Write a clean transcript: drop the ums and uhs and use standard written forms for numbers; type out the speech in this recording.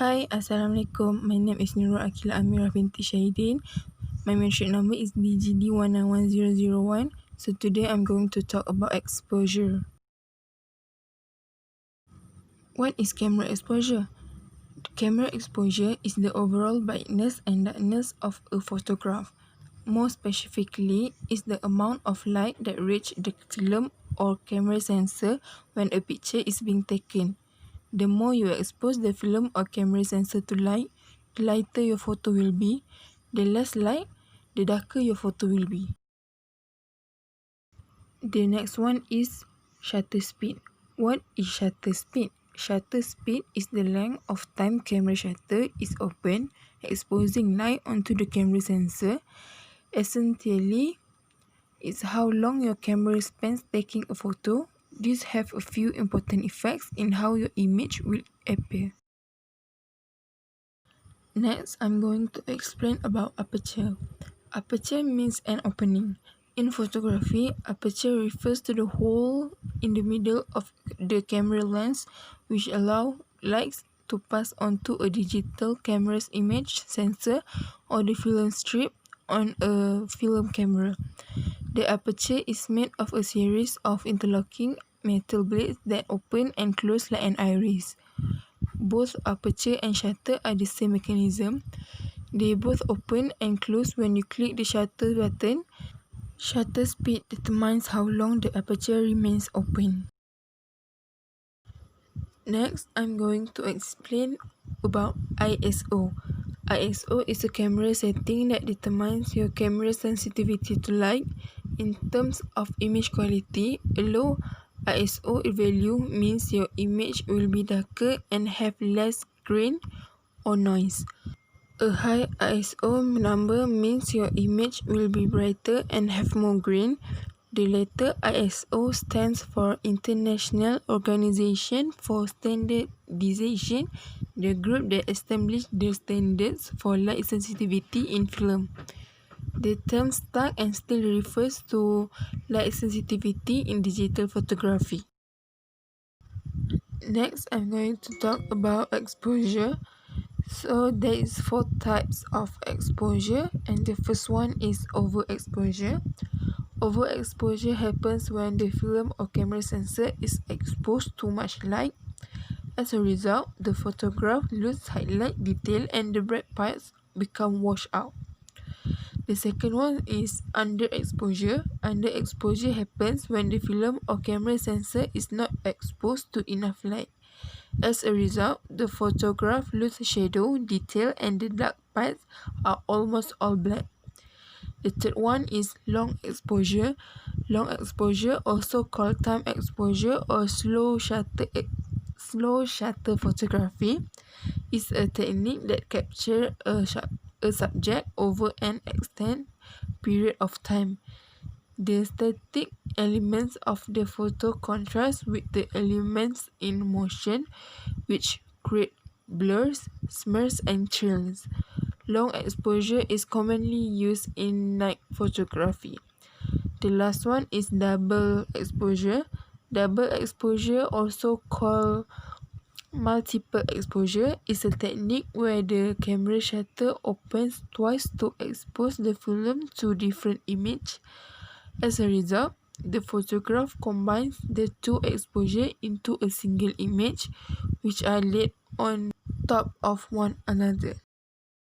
Hi, Assalamualaikum. My name is Nurul Akila Amirah binti Syahidin. My mention number is DGD191001. So today I'm going to talk about exposure. What is camera exposure? Camera exposure is the overall brightness and darkness of a photograph. More specifically, is the amount of light that reaches the film or camera sensor when a picture is being taken. The more you expose the film or camera sensor to light, the lighter your photo will be. The less light, the darker your photo will be. The next one is shutter speed. What is shutter speed? Shutter speed is the length of time camera shutter is open, exposing light onto the camera sensor. Essentially, it's how long your camera spends taking a photo. These have a few important effects in how your image will appear. Next, I'm going to explain about aperture. Aperture means an opening. In photography, aperture refers to the hole in the middle of the camera lens which allow light to pass onto a digital camera's image sensor or the film strip on a film camera. The aperture is made of a series of interlocking metal blades that open and close like an iris. Both aperture and shutter are the same mechanism. They both open and close when you click the shutter button. Shutter speed determines how long the aperture remains open. Next, I'm going to explain about ISO. ISO is a camera setting that determines your camera's sensitivity to light. In terms of image quality, a low ISO value means your image will be darker and have less grain or noise. A high ISO number means your image will be brighter and have more grain. The letter ISO stands for International Organization for Standardization, the group that established the standards for light sensitivity in film. The term stark and still refers to light sensitivity in digital photography. Next, I'm going to talk about exposure. So there is 4 types of exposure, and the first one is overexposure. Overexposure happens when the film or camera sensor is exposed to much light. As a result, the photograph loses highlight detail and the bright parts become washed out. The second one is underexposure. Underexposure happens when the film or camera sensor is not exposed to enough light. As a result, the photograph loses shadow, detail, and the dark parts are almost all black. The third one is long exposure. Long exposure, also called time exposure or slow shutter photography, is a technique that captures a subject over an extended period of time. The static elements of the photo contrast with the elements in motion, which create blurs, smears, and trails. Long exposure is commonly used in night photography. The last one is double exposure. Double exposure, also called multiple exposure, is a technique where the camera shutter opens twice to expose the film to different image. As a result, the photograph combines the two exposures into a single image, which are laid on top of one another.